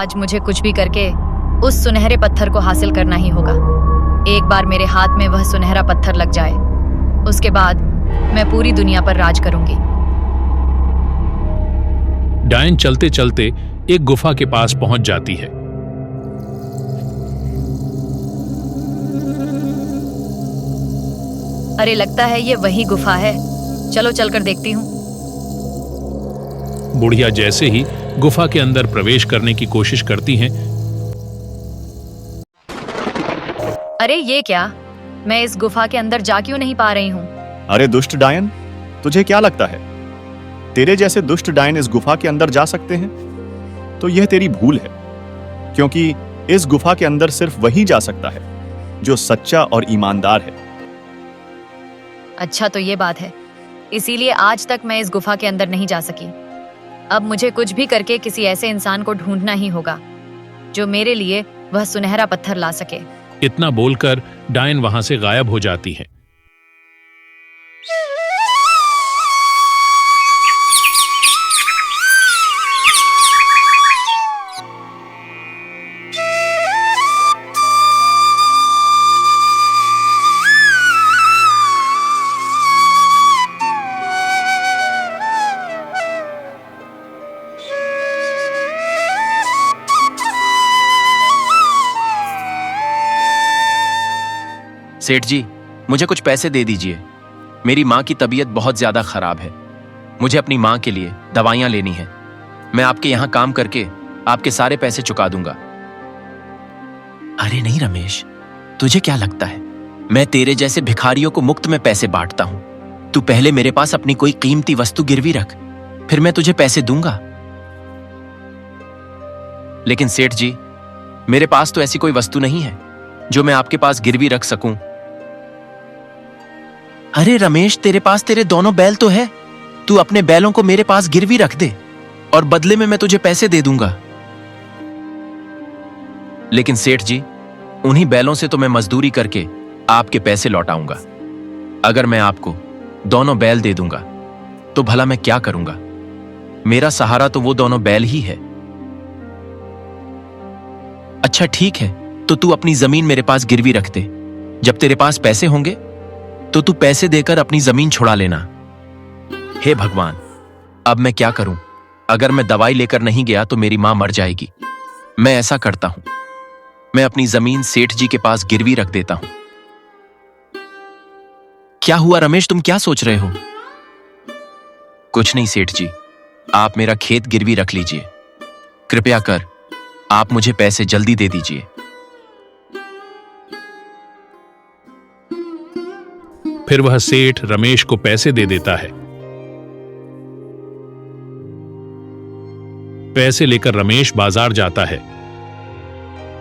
आज मुझे कुछ भी करके उस सुनहरे पत्थर को हासिल करना ही होगा। एक बार मेरे हाथ में वह सुनहरा पत्थर लग जाए, उसके बाद मैं पूरी दुनिया पर राज करूंगी। डायन चलते चलते एक गुफा के पास पहुंच जाती है। अरे लगता है ये वही गुफा है, चलो चलकर देखती हूँ। बुढ़िया जैसे ही गुफा के अंदर प्रवेश करने की कोशिश करती हैं, अरे ये क्या, मैं इस गुफा के अंदर जा क्यों नहीं पा रही हूँ? अरे दुष्ट डायन, तुझे क्या लगता है तेरे जैसे दुष्ट डायन इस गुफा के अंदर जा सकते हैं? तो यह तेरी भूल है, क्योंकि इस गुफा के अंदर सिर्फ वही जा सकता है जो सच्चा और ईमानदार है। अच्छा तो ये बात है, इसीलिए आज तक मैं इस गुफा के अंदर नहीं जा सकी। अब मुझे कुछ भी करके किसी ऐसे इंसान को ढूंढना ही होगा जो मेरे लिए वह सुनहरा पत्थर ला सके। इतना बोलकर डायन वहां से गायब हो जाती है। सेठ जी, मुझे कुछ पैसे दे दीजिए। मेरी माँ की तबीयत बहुत ज्यादा खराब है। मुझे अपनी माँ के लिए दवाइयाँ लेनी है। मैं आपके यहाँ काम करके आपके सारे पैसे चुका दूंगा। अरे नहीं रमेश, तुझे क्या लगता है मैं तेरे जैसे भिखारियों को मुफ्त में पैसे बांटता हूँ? तू पहले मेरे पास अपनी कोई कीमती वस्तु गिरवी रख, फिर मैं तुझे पैसे दूंगा। लेकिन सेठ जी, मेरे पास तो ऐसी कोई वस्तु नहीं है जो मैं आपके पास गिरवी रख सकूं। अरे रमेश, तेरे पास तेरे दोनों बैल तो है। तू अपने बैलों को मेरे पास गिरवी रख दे और बदले में मैं तुझे पैसे दे दूंगा। लेकिन सेठ जी, उन्हीं बैलों से तो मैं मजदूरी करके आपके पैसे लौटाऊंगा। अगर मैं आपको दोनों बैल दे दूंगा तो भला मैं क्या करूंगा? मेरा सहारा तो वो दोनों बैल ही है। अच्छा ठीक है, तो तू अपनी जमीन मेरे पास गिरवी रख दे। जब तेरे पास पैसे होंगे तो तू पैसे देकर अपनी जमीन छुड़ा लेना। हे भगवान, अब मैं क्या करूं? अगर मैं दवाई लेकर नहीं गया तो मेरी मां मर जाएगी। मैं ऐसा करता हूं, मैं अपनी जमीन सेठ जी के पास गिरवी रख देता हूं। क्या हुआ रमेश, तुम क्या सोच रहे हो? कुछ नहीं सेठ जी, आप मेरा खेत गिरवी रख लीजिए। कृपया कर आप मुझे पैसे जल्दी दे दीजिए। फिर वह सेठ रमेश को पैसे दे देता है। पैसे लेकर रमेश बाजार जाता है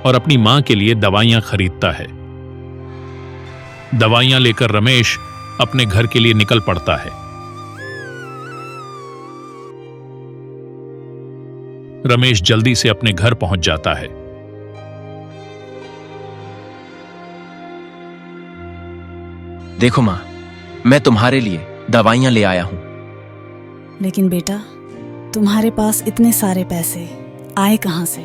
और अपनी मां के लिए दवाइयां खरीदता है। दवाइयां लेकर रमेश अपने घर के लिए निकल पड़ता है। रमेश जल्दी से अपने घर पहुंच जाता है। देखो मां, मैं तुम्हारे लिए दवाइयां ले आया हूं। लेकिन बेटा, तुम्हारे पास इतने सारे पैसे आए कहां से?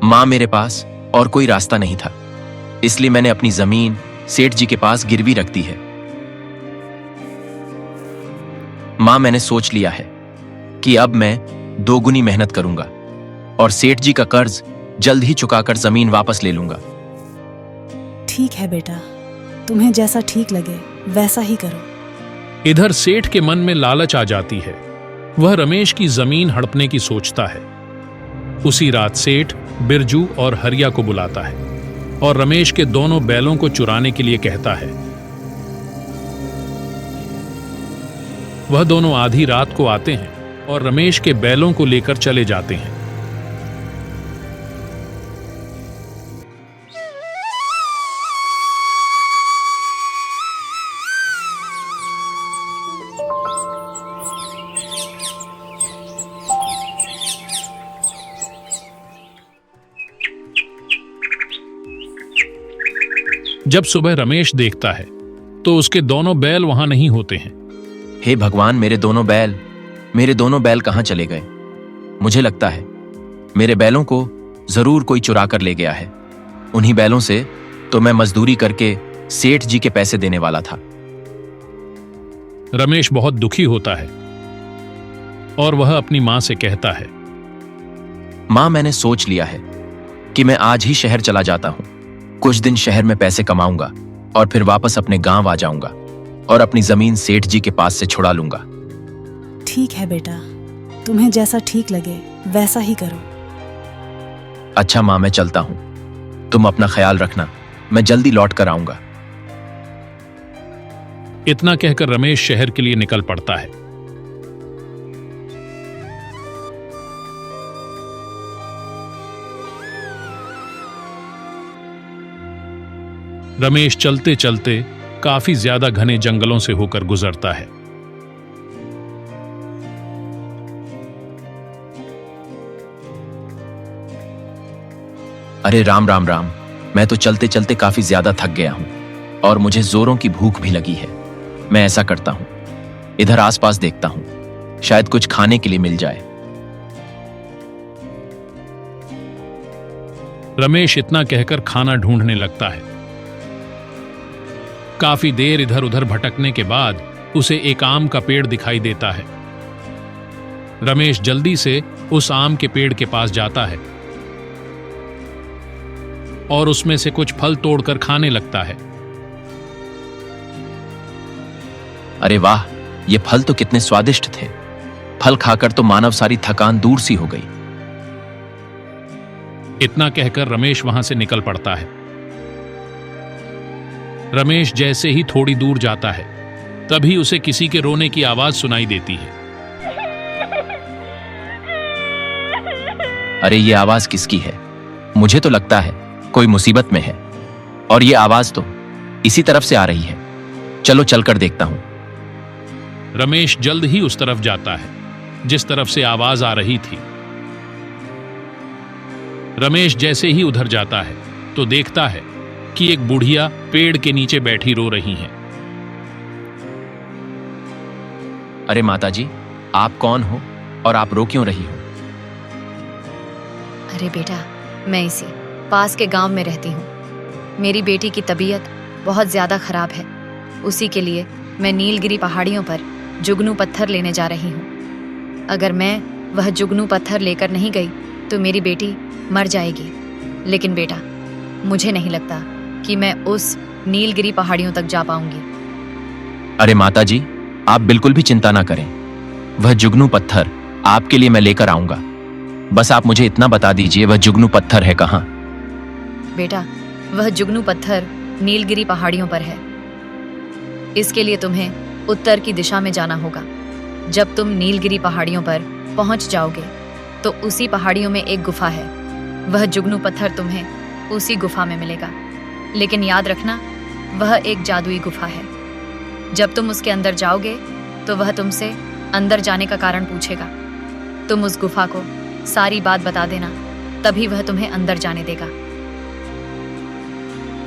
मां, मेरे पास और कोई रास्ता नहीं था, इसलिए मैंने अपनी जमीन सेठ जी के पास गिरवी रख दी है। मां, मैंने सोच लिया है कि अब मैं दोगुनी मेहनत करूंगा और सेठ जी का कर्ज जल्द ही चुकाकर जमीन वापस ले लूंगा। ठीक है बेटा, तुम्हें जैसा ठीक लगे वैसा ही करो। इधर सेठ के मन में लालच आ जाती है। वह रमेश की जमीन हड़पने की सोचता है। उसी रात सेठ बिरजू और हरिया को बुलाता है और रमेश के दोनों बैलों को चुराने के लिए कहता है। वह दोनों आधी रात को आते हैं और रमेश के बैलों को लेकर चले जाते हैं। जब सुबह रमेश देखता है तो उसके दोनों बैल वहां नहीं होते हैं। हे भगवान, मेरे दोनों बैल कहां चले गए? मुझे लगता है मेरे बैलों को जरूर कोई चुरा कर ले गया है। उन्हीं बैलों से तो मैं मजदूरी करके सेठ जी के पैसे देने वाला था। रमेश बहुत दुखी होता है और वह अपनी मां से कहता है, मां, मैंने सोच लिया है कि मैं आज ही शहर चला जाता हूं। कुछ दिन शहर में पैसे कमाऊंगा और फिर वापस अपने गांव आ जाऊंगा और अपनी जमीन सेठ जी के पास से छुड़ा लूंगा। ठीक है बेटा, तुम्हें जैसा ठीक लगे वैसा ही करो। अच्छा मां, मैं चलता हूं। तुम अपना ख्याल रखना, मैं जल्दी लौट कर आऊंगा। इतना कहकर रमेश शहर के लिए निकल पड़ता है। रमेश चलते चलते काफी ज्यादा घने जंगलों से होकर गुजरता है। अरे राम राम राम, मैं तो चलते चलते काफी ज्यादा थक गया हूं और मुझे जोरों की भूख भी लगी है। मैं ऐसा करता हूं, इधर आसपास देखता हूं, शायद कुछ खाने के लिए मिल जाए। रमेश इतना कहकर खाना ढूंढने लगता है। काफी देर इधर उधर भटकने के बाद उसे एक आम का पेड़ दिखाई देता है। रमेश जल्दी से उस आम के पेड़ के पास जाता है और उसमें से कुछ फल तोड़कर खाने लगता है। अरे वाह, ये फल तो कितने स्वादिष्ट थे। फल खाकर तो मानव सारी थकान दूर सी हो गई। इतना कहकर रमेश वहां से निकल पड़ता है। रमेश जैसे ही थोड़ी दूर जाता है, तभी उसे किसी के रोने की आवाज सुनाई देती है। अरे ये आवाज किसकी है? मुझे तो लगता है कोई मुसीबत में है और ये आवाज तो इसी तरफ से आ रही है। चलो चलकर देखता हूं। रमेश जल्द ही उस तरफ जाता है जिस तरफ से आवाज आ रही थी। रमेश जैसे ही उधर जाता है तो देखता है कि एक बुढ़िया पेड़ के नीचे बैठी रो रही हैं। अरे माताजी, आप कौन हो और आप रो क्यों रही हो? अरे बेटा, मैं इसी पास के गांव में रहती हूँ। मेरी बेटी की तबीयत बहुत ज़्यादा खराब है। उसी के लिए मैं नीलगिरी पहाड़ियों पर जुगनू पत्थर लेने जा रही हूँ। अगर मैं वह जुगनू पत्थर लेकर नहीं गई तो मेरी बेटी मर जाएगी। लेकिन बेटा, मुझे नहीं लगता कि मैं उस नीलगिरी पहाड़ियों तक जा पाऊंगी। अरे माताजी, आप बिल्कुल भी चिंता ना करें। वह जुगनू पत्थर आपके लिए मैं लेकर आऊंगा। बस आप मुझे इतना बता दीजिए, वह जुगनू पत्थर है कहाँ? बेटा, वह जुगनू पत्थर नीलगिरी पहाड़ियों पर है। इसके लिए तुम्हें उत्तर की दिशा में जाना होगा। जब तुम नीलगिरी पहाड़ियों पर पहुंच जाओगे तो उसी पहाड़ियों में एक गुफा है। वह जुगनू पत्थर तुम्हें उसी गुफा में मिलेगा। लेकिन याद रखना, वह एक जादुई गुफा है। जब तुम उसके अंदर जाओगे तो वह तुमसे अंदर जाने का कारण पूछेगा। तुम उस गुफा को सारी बात बता देना, तभी वह तुम्हें अंदर जाने देगा।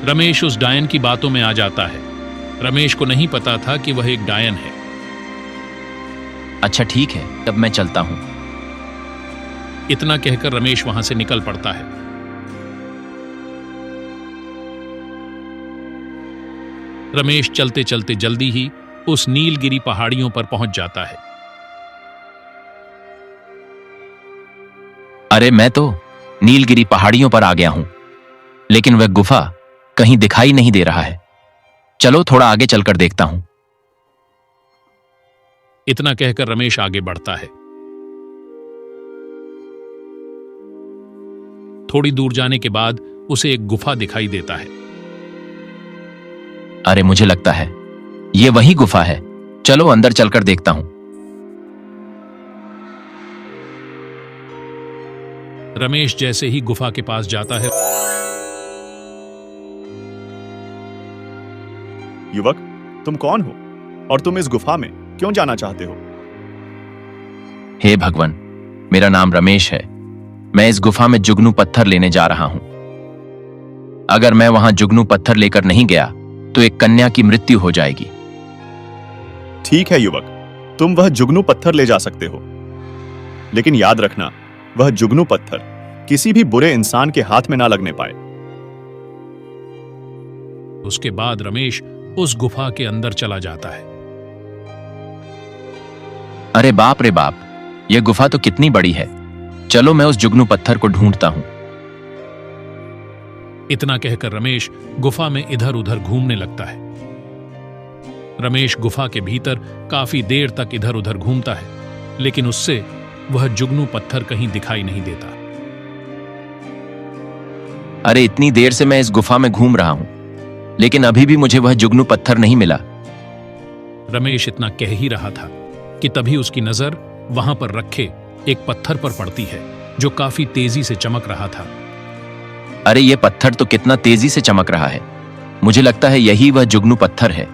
रमेश उस डायन की बातों में आ जाता है। रमेश को नहीं पता था कि वह एक डायन है। अच्छा ठीक है, तब मैं चलता हूं। इतना कहकर रमेश वहां से निकल पड़ता है। रमेश चलते चलते जल्दी ही उस नीलगिरी पहाड़ियों पर पहुंच जाता है। अरे मैं तो नीलगिरी पहाड़ियों पर आ गया हूं, लेकिन वह गुफा कहीं दिखाई नहीं दे रहा है। चलो थोड़ा आगे चलकर देखता हूं। इतना कहकर रमेश आगे बढ़ता है। थोड़ी दूर जाने के बाद उसे एक गुफा दिखाई देता है। अरे मुझे लगता है ये वही गुफा है। चलो अंदर चलकर देखता हूं। रमेश जैसे ही गुफा के पास जाता है, युवक, तुम कौन हो और तुम इस गुफा में क्यों जाना चाहते हो? हे भगवान, मेरा नाम रमेश है। मैं इस गुफा में जुगनू पत्थर लेने जा रहा हूं। अगर मैं वहां जुगनू पत्थर लेकर नहीं गया तो एक कन्या की मृत्यु हो जाएगी। ठीक है युवक, तुम वह जुगनू पत्थर ले जा सकते हो, लेकिन याद रखना, वह जुगनू पत्थर किसी भी बुरे इंसान के हाथ में ना लगने पाए। उसके बाद रमेश उस गुफा के अंदर चला जाता है। अरे बाप रे बाप, यह गुफा तो कितनी बड़ी है। चलो मैं उस जुगनू पत्थर को ढूंढता हूं। इतना कहकर रमेश गुफा में इधर उधर घूमने लगता है। रमेश गुफा के भीतर काफी देर तक इधर उधर घूमता है, लेकिन उससे वह जुगनू पत्थर कहीं दिखाई नहीं देता। अरे इतनी देर से मैं इस गुफा में घूम रहा हूं, लेकिन अभी भी मुझे वह जुगनू पत्थर नहीं मिला। रमेश इतना कह ही रहा था कि तभी उसकी नजर वहां पर रखे एक पत्थर पर पड़ती है, जो काफी तेजी से चमक रहा था। अरे ये पत्थर तो कितना तेजी से चमक रहा है। मुझे लगता है यही वह जुगनू पत्थर है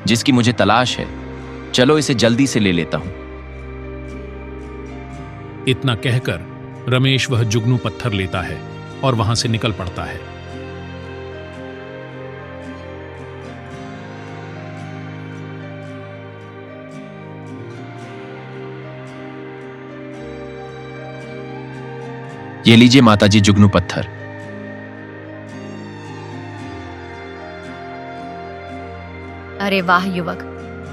जिसकी मुझे तलाश है। चलो इसे जल्दी से ले लेता हूं। इतना कहकर रमेश वह जुगनू पत्थर लेता है और वहां से निकल पड़ता है। ये लीजिए माताजी जुगनू पत्थर। अरे वाह युवक,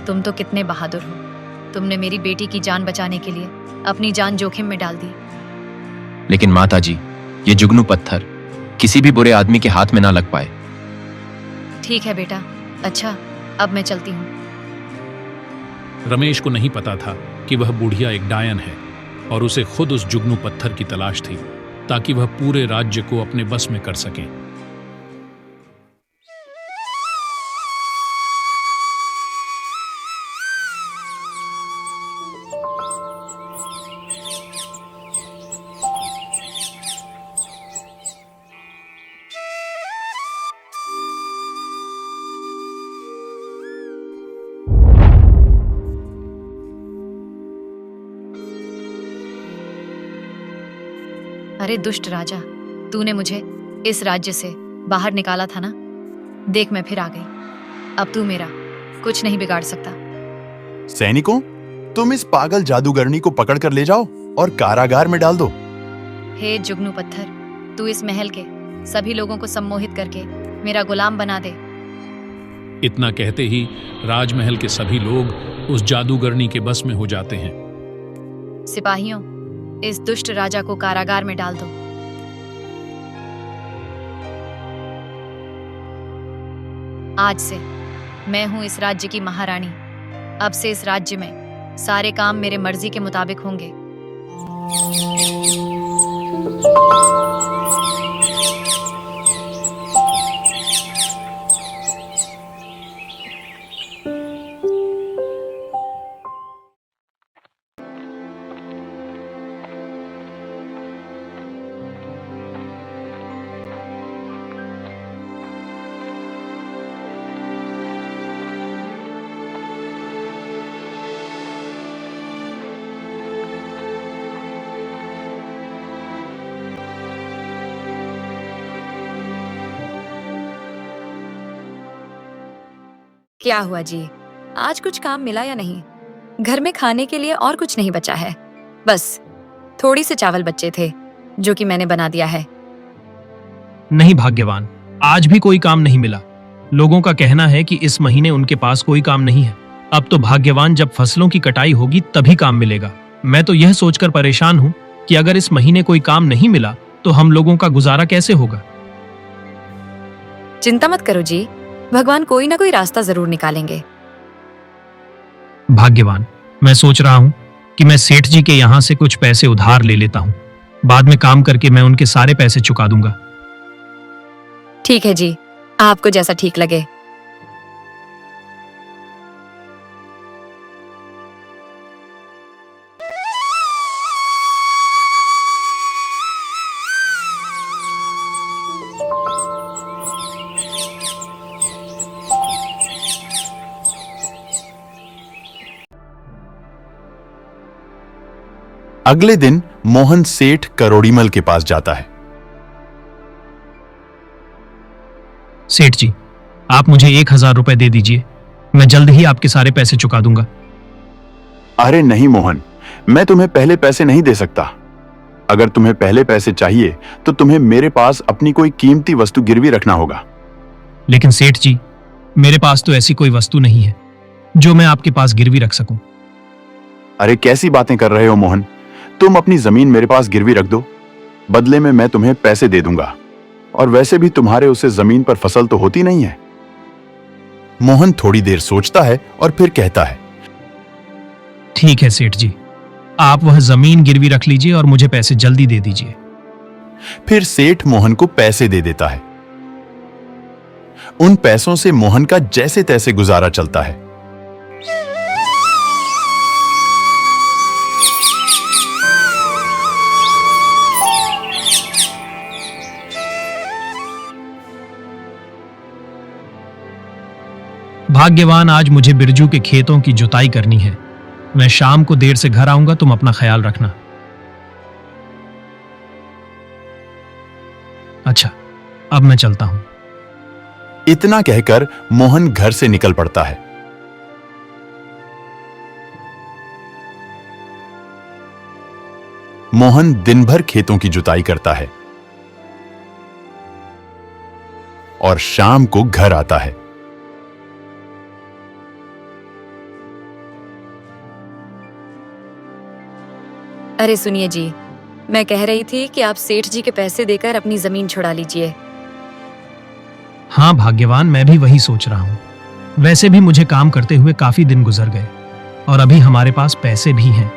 तुम तो कितने बहादुर हो। तुमने मेरी बेटी की जान बचाने के लिए अपनी जान जोखिम में डाल दी। लेकिन माताजी, ये जुगनू पत्थर किसी भी बुरे आदमी के हाथ में ना लग पाए। ठीक है बेटा, अच्छा अब मैं चलती हूँ। रमेश को नहीं पता था कि वह बुढ़िया एक डायन है और उसे खुद उस जुगनू पत्थर की तलाश थी, ताकि वह पूरे राज्य को अपने बस में कर सके। अरे दुष्ट राजा, तूने मुझे इस राज्य से बाहर निकाला था ना। देख मैं फिर आ गई। अब तू मेरा कुछ नहीं बिगाड़ सकता। सैनिकों, तुम इस पागल जादूगरनी को पकड़ कर ले जाओ और कारागार में डाल दो। हे जुगनू पत्थर, तू इस महल के सभी लोगों को सम्मोहित करके मेरा गुलाम बना दे। इतना कहते ही राजमहल के सभी लोग उस जादूगरनी के बस में हो जाते हैं। सिपाहियों, इस दुष्ट राजा को कारागार में डाल दो। आज से मैं हूं इस राज्य की महारानी। अब से इस राज्य में सारे काम मेरे मर्जी के मुताबिक होंगे। क्या हुआ जी, आज कुछ काम मिला या नहीं? घर में खाने के लिए और कुछ नहीं बचा है। बस थोड़ी से चावल बचे थे जो कि मैंने बना दिया है। नहीं भाग्यवान, आज भी कोई काम नहीं मिला। लोगों का कहना है कि इस महीने उनके पास कोई काम नहीं है। अब तो भाग्यवान जब फसलों की कटाई होगी तभी काम मिलेगा। मैं तो यह सोचकर परेशान हूँ कि अगर इस महीने कोई काम नहीं मिला तो हम लोगों का गुजारा कैसे होगा। चिंता मत करो जी, भगवान कोई ना कोई रास्ता जरूर निकालेंगे। भाग्यवान, मैं सोच रहा हूँ कि मैं सेठ जी के यहाँ से कुछ पैसे उधार ले लेता हूँ। बाद में काम करके मैं उनके सारे पैसे चुका दूंगा। ठीक है जी, आपको जैसा ठीक लगे। अगले दिन मोहन सेठ करोड़ीमल के पास जाता है। सेठ जी, आप मुझे 1000 रुपए दे दीजिए, मैं जल्द ही आपके सारे पैसे चुका दूंगा। अरे नहीं मोहन, मैं तुम्हें पहले पैसे नहीं दे सकता। अगर तुम्हें पहले पैसे चाहिए तो तुम्हें मेरे पास अपनी कोई कीमती वस्तु गिरवी रखना होगा। लेकिन सेठ जी, मेरे पास तो ऐसी कोई वस्तु नहीं है जो मैं आपके पास गिरवी रख सकूं। अरे कैसी बातें कर रहे हो मोहन, तुम अपनी जमीन मेरे पास गिरवी रख दो, बदले में मैं तुम्हें पैसे दे दूंगा। और वैसे भी तुम्हारे उसे जमीन पर फसल तो होती नहीं है। मोहन थोड़ी देर सोचता है और फिर कहता है, ठीक है सेठ जी, आप वह जमीन गिरवी रख लीजिए और मुझे पैसे जल्दी दे दीजिए। फिर सेठ मोहन को पैसे दे देता है। उन पैसों से मोहन का जैसे तैसे गुजारा चलता है। भाग्यवान, आज मुझे बिरजू के खेतों की जुताई करनी है। मैं शाम को देर से घर आऊंगा, तुम अपना ख्याल रखना। अच्छा, अब मैं चलता हूं। इतना कहकर मोहन घर से निकल पड़ता है। मोहन दिन भर खेतों की जुताई करता है और शाम को घर आता है। अरे सुनिए जी, मैं कह रही थी कि आप सेठ जी के पैसे देकर अपनी जमीन छुड़ा लीजिए। हाँ भाग्यवान, मैं भी वही सोच रहा हूं। वैसे भी मुझे काम करते हुए काफी दिन गुजर गए और अभी हमारे पास पैसे भी हैं।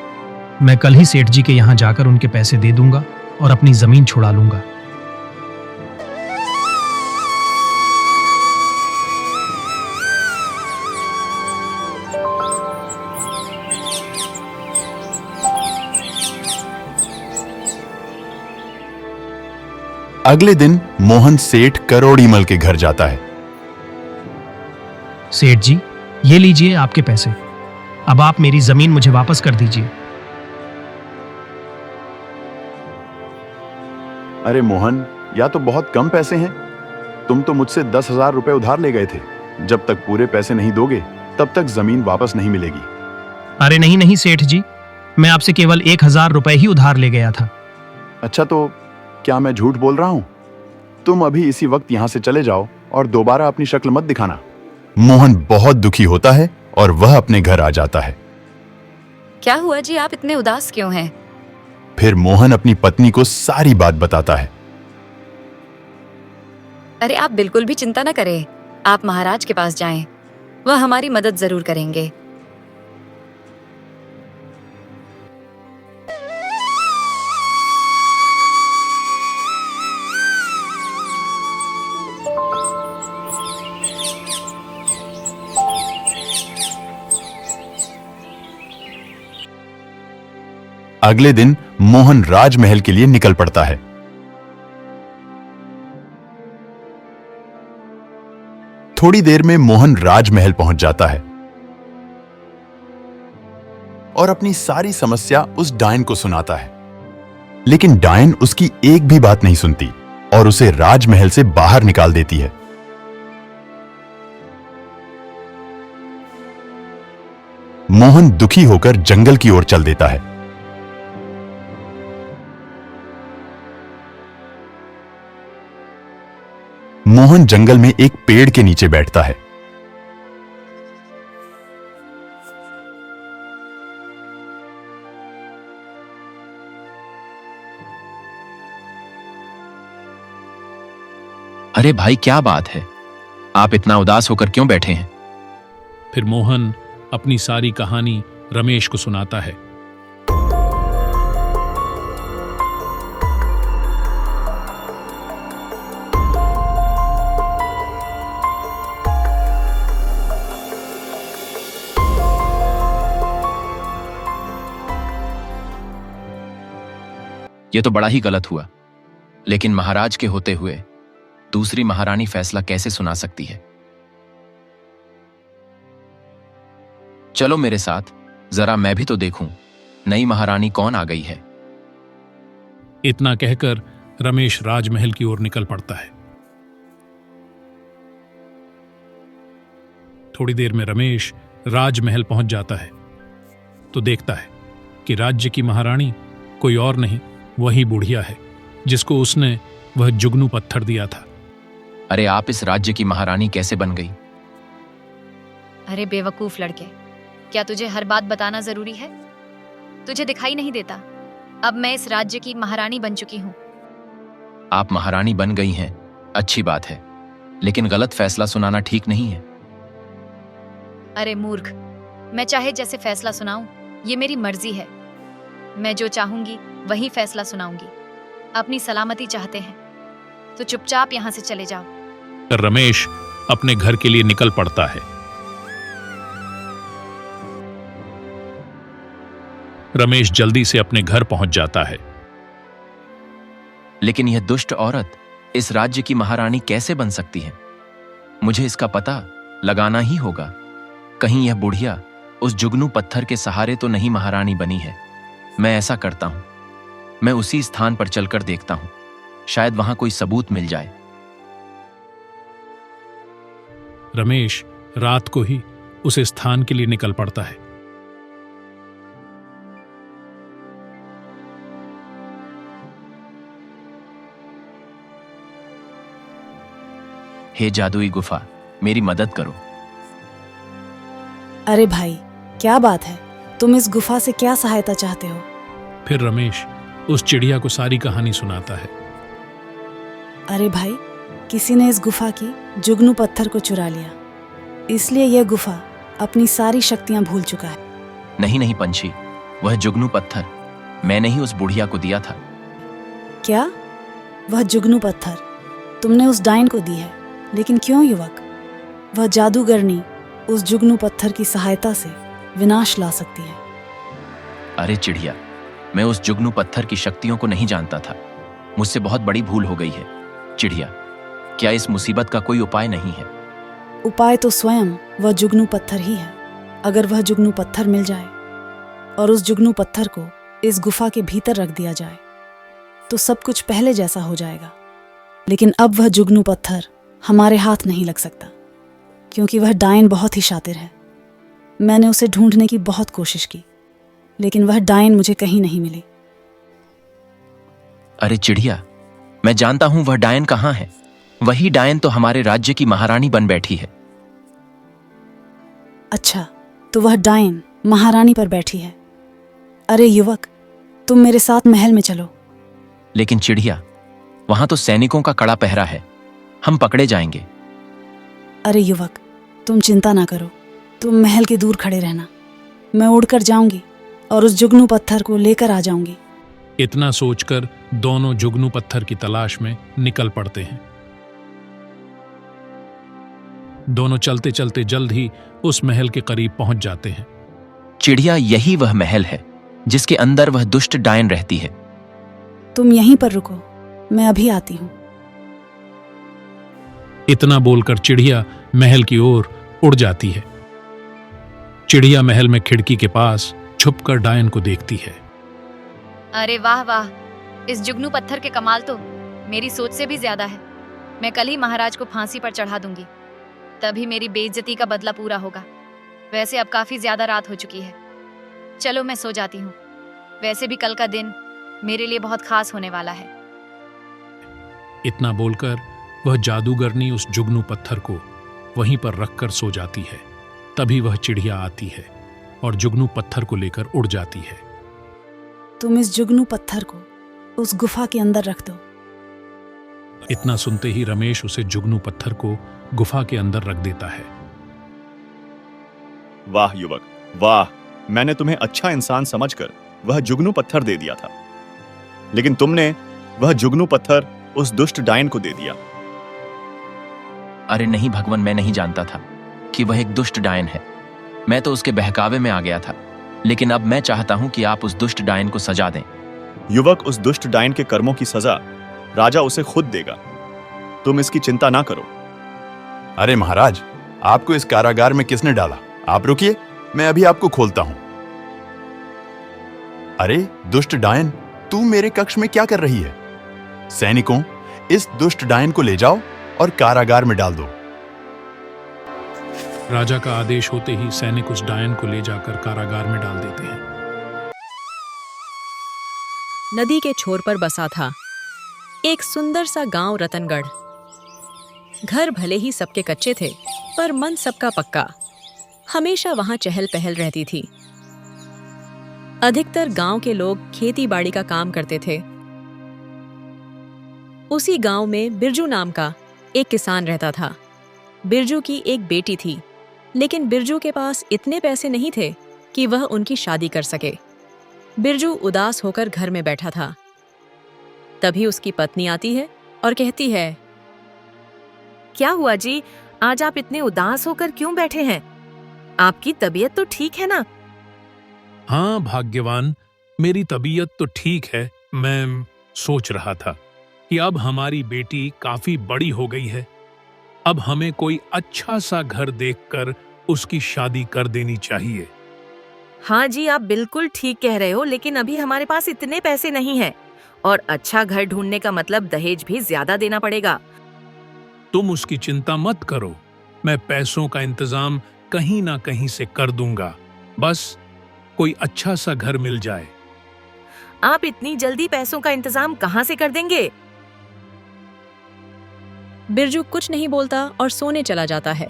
मैं कल ही सेठ जी के यहां जाकर उनके पैसे दे दूंगा और अपनी जमीन छुड़ा लूंगा। अगले दिन मोहन सेठ करोड़ीमल के घर जाता है। सेठ जी, ये लीजिए आपके पैसे। अब आप मेरी जमीन मुझे वापस कर दीजिए। अरे मोहन, या तो बहुत कम पैसे हैं। तुम तो मुझसे 10,000 रुपए उधार ले गए थे। जब तक पूरे पैसे नहीं दोगे तब तक जमीन वापस नहीं मिलेगी। अरे नहीं नहीं सेठ जी, मैं आपसे केवल 1,000 रुपए ही उधार ले गया था। अच्छा, तो क्या मैं झूठ बोल रहा हूं? तुम अभी इसी वक्त यहां से चले जाओ और दोबारा अपनी शक्ल मत दिखाना। मोहन बहुत दुखी होता है और वह अपने घर आ जाता है। क्या हुआ जी, आप इतने उदास क्यों हैं? फिर मोहन अपनी पत्नी को सारी बात बताता है। अरे आप बिल्कुल भी चिंता न करें, आप महाराज के पास जाएं, वह हमारी मदद जरूर करेंगे। अगले दिन मोहन राजमहल के लिए निकल पड़ता है। थोड़ी देर में मोहन राजमहल पहुंच जाता है और अपनी सारी समस्या उस डायन को सुनाता है। लेकिन डायन उसकी एक भी बात नहीं सुनती और उसे राजमहल से बाहर निकाल देती है। मोहन दुखी होकर जंगल की ओर चल देता है। मोहन जंगल में एक पेड़ के नीचे बैठता है। अरे भाई, क्या बात है? आप इतना उदास होकर क्यों बैठे हैं? फिर मोहन अपनी सारी कहानी रमेश को सुनाता है। यह तो बड़ा ही गलत हुआ, लेकिन महाराज के होते हुए दूसरी महारानी फैसला कैसे सुना सकती है? चलो मेरे साथ, जरा मैं भी तो देखूं नई महारानी कौन आ गई है। इतना कहकर रमेश राजमहल की ओर निकल पड़ता है। थोड़ी देर में रमेश राजमहल पहुंच जाता है तो देखता है कि राज्य की महारानी कोई और नहीं वही बुढ़िया है जिसको उसने वह जुगनू पत्थर दिया था। अरे आप इस राज्य की महारानी कैसे बन गई? अरे बेवकूफ लड़के, क्या तुझे हर बात बताना जरूरी है? तुझे दिखाई नहीं देता? अब मैं इस राज्य की महारानी बन चुकी हूँ। आप महारानी बन गई हैं, अच्छी बात है, लेकिन गलत फैसला सुनाना ठीक नहीं है। अरे मूर्ख, मैं चाहे जैसे फैसला सुनाऊं, ये मेरी मर्जी है। मैं जो चाहूंगी वही फैसला सुनाऊंगी। अपनी सलामती चाहते हैं तो चुपचाप यहाँ से चले जाओ। रमेश अपने घर के लिए निकल पड़ता है। रमेश जल्दी से अपने घर पहुंच जाता है। लेकिन यह दुष्ट औरत इस राज्य की महारानी कैसे बन सकती है? मुझे इसका पता लगाना ही होगा। कहीं यह बुढ़िया उस जुगनू पत्थर के सहारे तो नहीं महारानी बनी है। मैं ऐसा करता हूं, मैं उसी स्थान पर चलकर देखता हूं, शायद वहां कोई सबूत मिल जाए। रमेश रात को ही उस स्थान के लिए निकल पड़ता है। हे जादुई गुफा, मेरी मदद करो। अरे भाई, क्या बात है? तुम इस गुफा से क्या सहायता चाहते हो? फिर रमेश उस चिड़िया को सारी कहानी सुनाता है। अरे भाई, किसी ने इस गुफा की जुगनू पत्थर को चुरा लिया, इसलिए यह गुफा अपनी सारी शक्तियां भूल चुका है। नहीं नहीं पंछी, वह जुगनू पत्थर मैंने ही उस बुढ़िया को दिया था। क्या? वह जुगनू पत्थर तुमने उस डायन को दी है? लेकिन क्यों युवक? वह जादूगरनी उस जुगनू पत्थर की सहायता से विनाश ला सकती है। अरे चिड़िया, मैं उस जुगनू पत्थर की शक्तियों को नहीं जानता था। मुझसे बहुत बड़ी भूल हो गई है। चिड़िया, क्या इस मुसीबत का कोई उपाय नहीं है? उपाय तो स्वयं वह जुगनू पत्थर ही है। अगर वह जुगनू पत्थर मिल जाए और उस जुगनू पत्थर को इस गुफा के भीतर रख दिया जाए तो सब कुछ पहले जैसा हो जाएगा। लेकिन अब वह जुगनू पत्थर हमारे हाथ नहीं लग सकता, क्योंकि वह डायन बहुत ही शातिर है। मैंने उसे ढूंढने की बहुत कोशिश की, लेकिन वह डायन मुझे कहीं नहीं मिली। अरे चिड़िया, मैं जानता हूं वह डायन कहां है। वही डायन तो हमारे राज्य की महारानी बन बैठी है। अच्छा, तो वह डायन महारानी पर बैठी है। अरे युवक, तुम मेरे साथ महल में चलो। लेकिन चिड़िया, वहां तो सैनिकों का कड़ा पहरा है, हम पकड़े जाएंगे। अरे युवक, तुम चिंता ना करो, तुम महल के दूर खड़े रहना। मैं उड़कर जाऊंगी और उस जुगनू पत्थर को लेकर आ जाऊंगी। इतना सोचकर दोनों जुगनू पत्थर की तलाश में निकल पड़ते हैं। दोनों चलते चलते जल्द ही उस महल के करीब पहुंच जाते हैं। चिड़िया, यही वह महल है जिसके अंदर वह दुष्ट डायन रहती है। तुम यहीं पर रुको, मैं अभी आती हूँ। इतना बोलकर चिड़िया महल की ओर उड़ जाती है। चिड़िया महल में खिड़की के पास छुपकर डायन को देखती है। अरे वाह वाह, इस जुगनू पत्थर के कमाल तो मेरी सोच से भी ज्यादा है। मैं कल ही महाराज को फांसी पर चढ़ा दूंगी, तभी मेरी बेइज्जती का बदला पूरा होगा। वैसे अब काफी ज्यादा रात हो चुकी है, चलो मैं सो जाती हूँ। वैसे भी कल का दिन मेरे लिए बहुत खास होने वाला है। इतना बोलकर वह जादूगरनी उस जुगनू पत्थर को वहीं पर रखकर सो जाती है। तभी वह चिड़िया आती है और जुगनू पत्थर को लेकर उड़ जाती है। तुम इस जुगनू पत्थर को उस गुफा के अंदर रख दो। इतना सुनते ही रमेश उसे जुगनू पत्थर को गुफा के अंदर रख देता है। वाह युवक, वाह! मैंने तुम्हें अच्छा इंसान समझकर वह जुगनू पत्थर दे दिया था, लेकिन तुमने वह जुगनू पत्थर उस दुष्ट डायन को दे दिया। अरे नहीं भगवान, मैं नहीं जानता था कि वह एक दुष्ट डायन है। मैं तो उसके बहकावे में आ गया था। लेकिन अब मैं चाहता हूं कि आप उस दुष्ट डायन को सजा दें। युवक, उस दुष्ट डायन के कर्मों की सजा राजा उसे खुद देगा। तुम इसकी चिंता ना करो। अरे महाराज, आपको इस कारागार में किसने डाला? आप रुकिए, मैं अभी आपको खोलता हूं। अरे दुष्ट डायन, तू मेरे कक्ष में क्या कर रही है? सैनिकों, इस दुष्ट डायन को ले जाओ और कारागार में डाल दो। राजा का आदेश होते ही सैनिक उस डायन को ले जाकर कारागार में डाल देते हैं। नदी के छोर पर बसा था एक सुंदर सा गांव रतनगढ़। घर भले ही सबके कच्चे थे, पर मन सबका पक्का। हमेशा वहां चहल पहल रहती थी। अधिकतर गांव के लोग खेती बाड़ी का काम करते थे। उसी गांव में बिरजू नाम का एक किसान रहता था। बिरजू की एक बेटी थी, लेकिन बिरजू के पास इतने पैसे नहीं थे कि वह उनकी शादी कर सके। बिरजू उदास होकर घर में बैठा था। तभी उसकी पत्नी आती है और कहती है, क्या हुआ जी, आज आप इतने उदास होकर क्यों बैठे हैं? आपकी तबीयत तो ठीक है ना? हाँ भाग्यवान, मेरी तबीयत तो ठीक है। मैं सोच रहा था कि अब हमारी बेटी काफी बड़ी हो गई है। अब हमें कोई अच्छा सा घर देखकर उसकी शादी कर देनी चाहिए। हाँ जी, आप बिल्कुल ठीक कह रहे हो, लेकिन अभी हमारे पास इतने पैसे नहीं हैं और अच्छा घर ढूंढने का मतलब दहेज भी ज्यादा देना पड़ेगा। तुम उसकी चिंता मत करो, मैं पैसों का इंतजाम कहीं ना कहीं से कर दूंगा। बस कोई अच्छा सा घर मिल जाए। आप इतनी जल्दी पैसों का इंतजाम कहाँ से कर देंगे? बिरजू कुछ नहीं बोलता और सोने चला जाता है।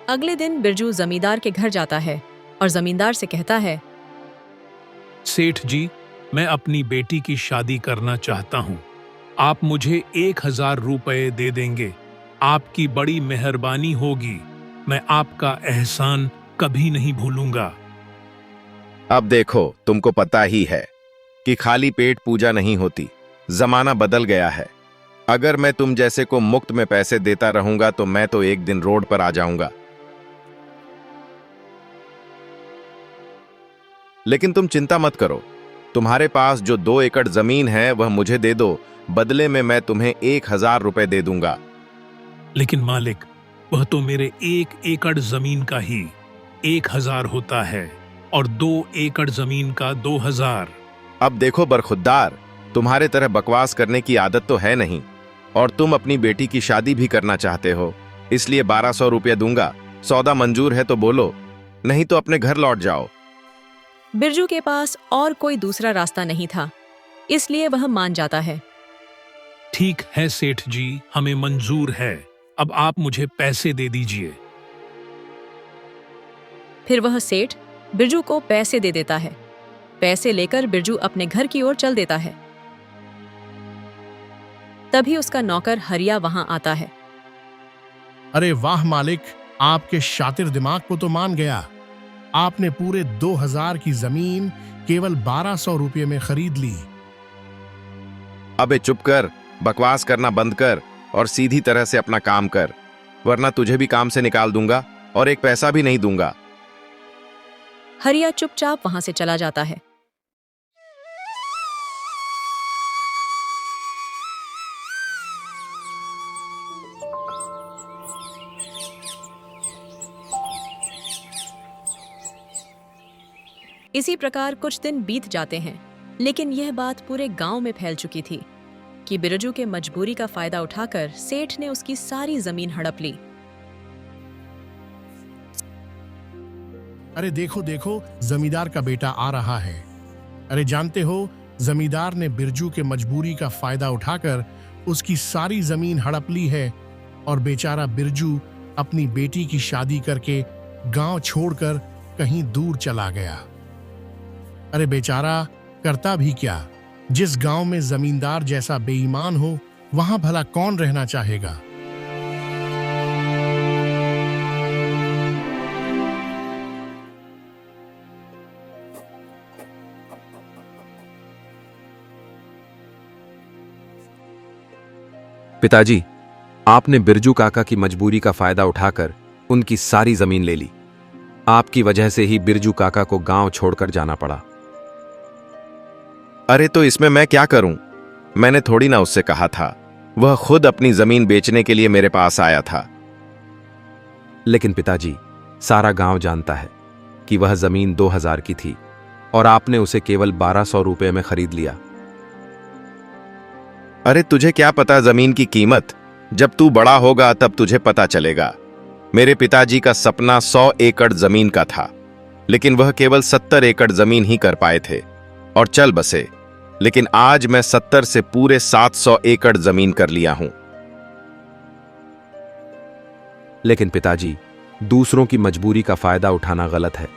अगले दिन बिरजू जमींदार के घर जाता है और जमींदार से कहता है, सेठ जी, मैं अपनी बेटी की शादी करना चाहता हूँ। आप मुझे 1000 रुपए दे देंगे। आपकी बड़ी मेहरबानी होगी। मैं आपका एहसान कभी नहीं भूलूंगा। अब देखो, तुमको पता ही है कि खाली पेट पूजा नहीं होती। जमाना बदल गया है। अगर मैं तुम जैसे को मुफ्त में पैसे देता रहूंगा तो मैं तो एक दिन रोड पर आ जाऊंगा। लेकिन तुम चिंता मत करो, तुम्हारे पास जो 2 एकड़ जमीन है वह मुझे दे दो। बदले में मैं तुम्हें 1000 रुपए दे दूंगा। लेकिन मालिक, वह तो मेरे 1 एकड़ जमीन का ही 1000 होता है और 2 एकड़ जमीन का 2000। अब देखो बरखुद्दार, तुम्हारे तरह बकवास करने की आदत तो है नहीं और तुम अपनी बेटी की शादी भी करना चाहते हो, इसलिए 1200 रुपये दूंगा। सौदा मंजूर है तो बोलो, नहीं तो अपने घर लौट जाओ। बिरजू के पास और कोई दूसरा रास्ता नहीं था, इसलिए वह मान जाता है। ठीक है सेठ जी, हमें मंजूर है। अब आप मुझे पैसे दे दीजिए। फिर वह सेठ बिरजू को पैसे दे देता है। पैसे लेकर बिरजू अपने घर की ओर चल देता है। तभी उसका नौकर हरिया वहां आता है। अरे वाह मालिक, आपके शातिर दिमाग को तो मान गया। आपने पूरे 2000 की जमीन केवल 1200 रुपये में खरीद ली। अबे चुप कर, बकवास करना बंद कर और सीधी तरह से अपना काम कर, वरना तुझे भी काम से निकाल दूंगा और एक पैसा भी नहीं दूंगा। हरिया चुपचाप वहां से चला जाता है। इसी प्रकार कुछ दिन बीत जाते हैं, लेकिन यह बात पूरे गांव में फैल चुकी थी कि बिरजू के मजबूरी का फायदा उठाकर सेठ ने उसकी सारी जमीन हड़प ली। अरे देखो देखो, जमींदार का बेटा आ रहा है। अरे जानते हो, जमींदार ने बिरजू के मजबूरी का फायदा उठाकर उसकी सारी जमीन हड़प ली है और बेचारा बिरजू अपनी बेटी की शादी करके गांव छोड़कर कहीं दूर चला गया। अरे बेचारा करता भी क्या, जिस गांव में जमींदार जैसा बेईमान हो वहां भला कौन रहना चाहेगा। पिताजी, आपने बिरजू काका की मजबूरी का फायदा उठाकर उनकी सारी जमीन ले ली। आपकी वजह से ही बिरजू काका को गांव छोड़कर जाना पड़ा। अरे तो इसमें मैं क्या करूं? मैंने थोड़ी ना उससे कहा था, वह खुद अपनी जमीन बेचने के लिए मेरे पास आया था। लेकिन पिताजी, सारा गांव जानता है कि वह जमीन 2000 की थी और आपने उसे केवल 1200 रुपए में खरीद लिया। अरे तुझे क्या पता जमीन की कीमत? जब तू बड़ा होगा तब तुझे पता चलेगा। मेरे पिताजी का सपना 100 एकड़ जमीन का था, लेकिन वह केवल 70 एकड़ जमीन ही कर पाए थे और चल बसे। लेकिन आज मैं 70 से पूरे 700 एकड़ जमीन कर लिया हूं। लेकिन पिताजी, दूसरों की मजबूरी का फायदा उठाना गलत है।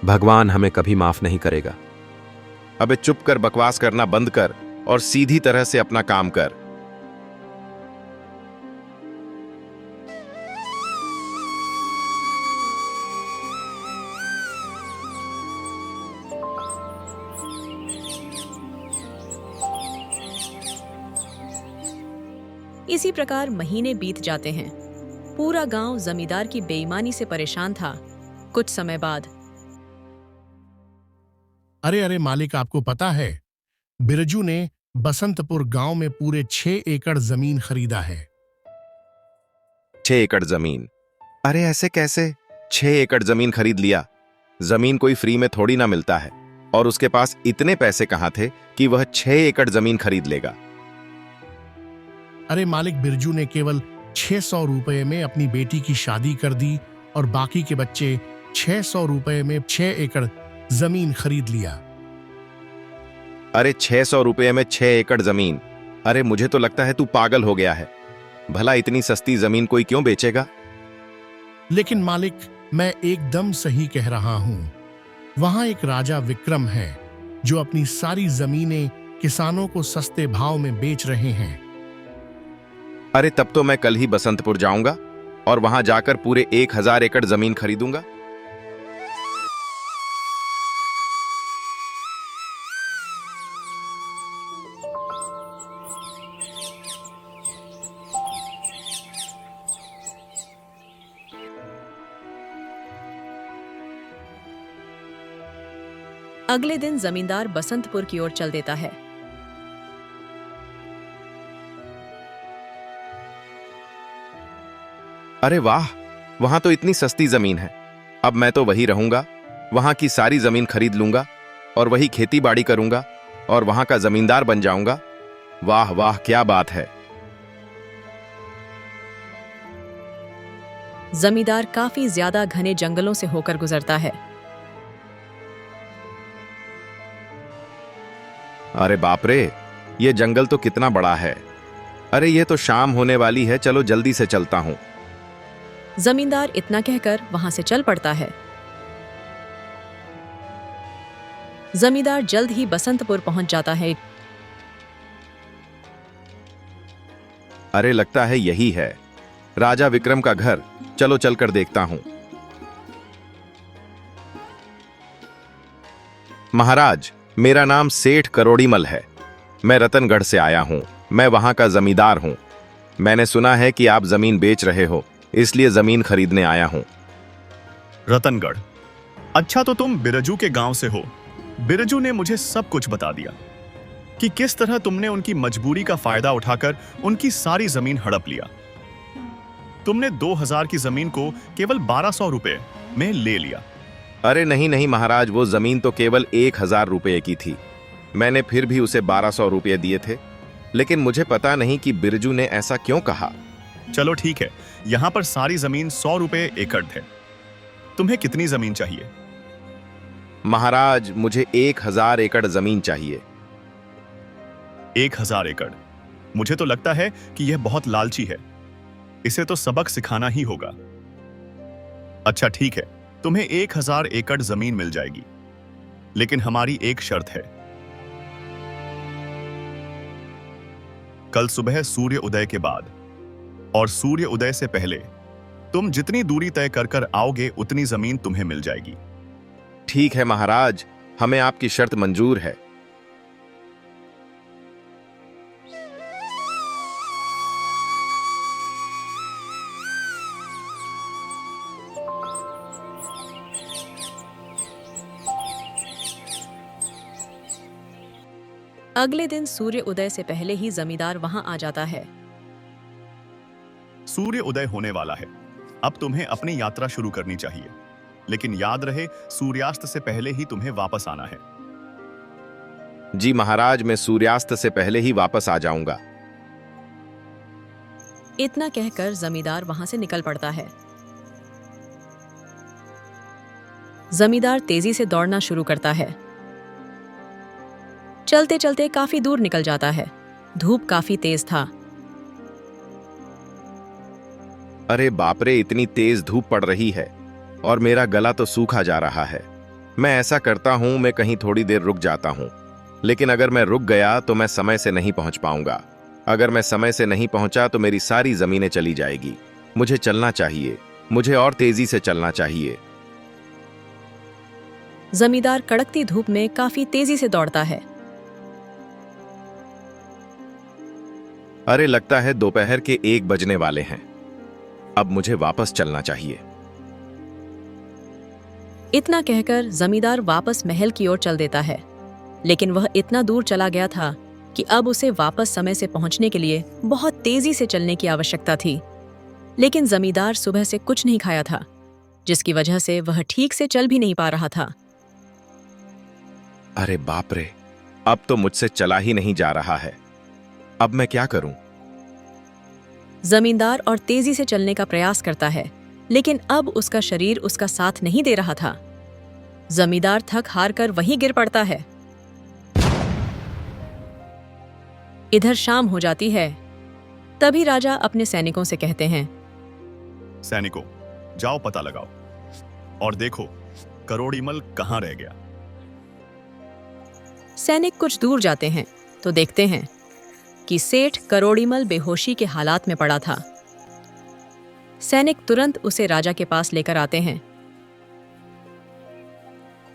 भगवान हमें कभी माफ नहीं करेगा। अबे चुप कर बकवास करना बंद कर और सीधी तरह से अपना काम कर। इसी प्रकार महीने बीत जाते हैं। पूरा गांव जमींदार की बेईमानी से परेशान था। कुछ समय बाद, अरे अरे मालिक, आपको पता है बिरजू ने बसंतपुर गांव में पूरे 6 एकड़ जमीन खरीदा है। 6 एकड़ जमीन? अरे ऐसे कैसे? 6 एकड़ जमीन खरीद लिया? जमीन कोई फ्री में थोड़ी ना मिलता है, और उसके पास इतने पैसे कहां थे कि वह 6 एकड़ जमीन खरीद लेगा? अरे मालिक, बिरजू ने केवल 600 रुपए में अपनी बेटी की शादी कर दी और बाकी के बच्चे 600 रुपए में 6 एकड़ जमीन खरीद लिया। अरे 600 रुपये में 6 एकड़ जमीन? अरे मुझे तो लगता है तू पागल हो गया है। भला इतनी सस्ती जमीन कोई क्यों बेचेगा? लेकिन मालिक, मैं एकदम सही कह रहा हूं। वहां एक राजा विक्रम है जो अपनी सारी जमीनें किसानों को सस्ते भाव में बेच रहे हैं। अरे तब तो मैं कल ही बसंतपुर जाऊंगा और वहां जाकर पूरे 1000 एकड़ जमीन खरीदूंगा। अगले दिन जमींदार बसंतपुर की ओर चल देता है। अरे वाह, वहां तो इतनी सस्ती जमीन है। अब मैं तो वही रहूंगा, वहां की सारी जमीन खरीद लूंगा और वही खेती बाड़ी करूंगा और वहां का जमींदार बन जाऊंगा। वाह वाह, क्या बात है। जमींदार काफी ज्यादा घने जंगलों से होकर गुजरता है। अरे बाप रे, ये जंगल तो कितना बड़ा है। अरे ये तो शाम होने वाली है, चलो जल्दी से चलता हूं। जमींदार इतना कहकर वहां से चल पड़ता है। जमींदार जल्द ही बसंतपुर पहुंच जाता है। अरे लगता है यही है राजा विक्रम का घर। चलो चलकर देखता हूं। महाराज, मेरा नाम सेठ करोड़ीमल है। मैं रतनगढ़ से आया हूं। मैं वहां का जमींदार हूं। मैंने सुना है कि आप जमीन बेच रहे हो, इसलिए जमीन खरीदने आया हूं। रतनगढ़? अच्छा, तो तुम बिरजू के गांव से हो। बिरजू ने मुझे सब कुछ बता दिया कि किस तरह तुमने उनकी मजबूरी का फायदा उठाकर उनकी सारी जमीन हड़प लिया। तुमने 2000 की जमीन को केवल 1200 रुपए में ले लिया। अरे नहीं नहीं महाराज, वो जमीन तो केवल 1000 रुपये की थी। मैंने फिर भी उसे 1200 रुपये दिए थे, लेकिन मुझे पता नहीं कि बिरजू ने ऐसा क्यों कहा। चलो ठीक है, यहां पर सारी जमीन 100 रुपए एकड़ है। तुम्हें कितनी जमीन चाहिए? महाराज, मुझे 1000 एकड़ जमीन चाहिए। 1000 एकड़? मुझे तो लगता है कि यह बहुत लालची है। इसे तो सबक सिखाना ही होगा। अच्छा ठीक है, तुम्हें 1000 एकड़ जमीन मिल जाएगी, लेकिन हमारी एक शर्त है। कल सुबह सूर्य उदय के बाद और सूर्य उदय से पहले तुम जितनी दूरी तय कर कर आओगे उतनी जमीन तुम्हें मिल जाएगी। ठीक है महाराज, हमें आपकी शर्त मंजूर है। अगले दिन सूर्य उदय से पहले ही जमींदार वहां आ जाता है। सूर्य उदय होने वाला है, अब तुम्हें अपनी यात्रा शुरू करनी चाहिए, लेकिन याद रहे सूर्यास्त से पहले ही तुम्हें वापस आना है। जी महाराज, मैं सूर्यास्त से पहले ही वापस आ जाऊंगा। इतना कहकर जमींदार वहां से निकल पड़ता है। जमींदार तेजी से दौड़ना शुरू करता है। चलते चलते काफी दूर निकल जाता है। धूप काफी तेज था। अरे बाप रे, इतनी तेज धूप पड़ रही है और मेरा गला तो सूखा जा रहा है। मैं ऐसा करता हूं, मैं कहीं थोड़ी देर रुक जाता हूं, लेकिन अगर मैं रुक गया तो मैं समय से नहीं पहुंच पाऊंगा। अगर मैं समय से नहीं पहुंचा तो मेरी सारी जमीनें चली जाएगी। मुझे चलना चाहिए, मुझे और तेजी से चलना चाहिए। जमींदार कड़कती धूप में काफी तेजी से दौड़ता है। अरे लगता है दोपहर के 1 बजने वाले हैं। अब मुझे वापस चलना चाहिए। इतना कहकर जमींदार वापस महल की ओर चल देता है, लेकिन वह इतना दूर चला गया था कि अब उसे वापस समय से पहुंचने के लिए बहुत तेजी से चलने की आवश्यकता थी। लेकिन जमींदार सुबह से कुछ नहीं खाया था, जिसकी वजह से वह ठीक से चल भी नहीं पा रहा था। अरे बाप रे, अब तो मुझसे चला ही नहीं जा रहा है। अब मैं क्या करूं? जमींदार और तेजी से चलने का प्रयास करता है, लेकिन अब उसका शरीर उसका साथ नहीं दे रहा था। जमींदार थक हार कर वहीं गिर पड़ता है। इधर शाम हो जाती है। तभी राजा अपने सैनिकों से कहते हैं, सैनिकों, जाओ पता लगाओ और देखो करोड़ीमल कहां रह गया। सैनिक कुछ दूर जाते हैं तो देखते हैं कि सेठ करोड़ीमल बेहोशी के हालात में पड़ा था। सैनिक तुरंत उसे राजा के पास लेकर आते हैं।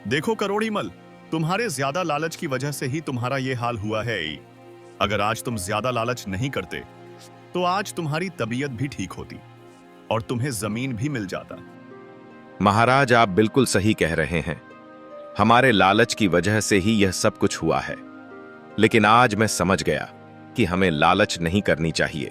देखो करोड़ीमल, तुम्हारे ज्यादा लालच की वजह से ही तुम्हारा ये हाल हुआ है। अगर आज तुम ज्यादा लालच नहीं करते तो आज तुम्हारी तबीयत भी ठीक होती और तुम्हें जमीन भी मिल जाता। महाराज, आप बिल्कुल सही कह रहे हैं। हमारे लालच की वजह से ही यह सब कुछ हुआ है, लेकिन आज मैं समझ गया कि हमें लालच नहीं करनी चाहिए।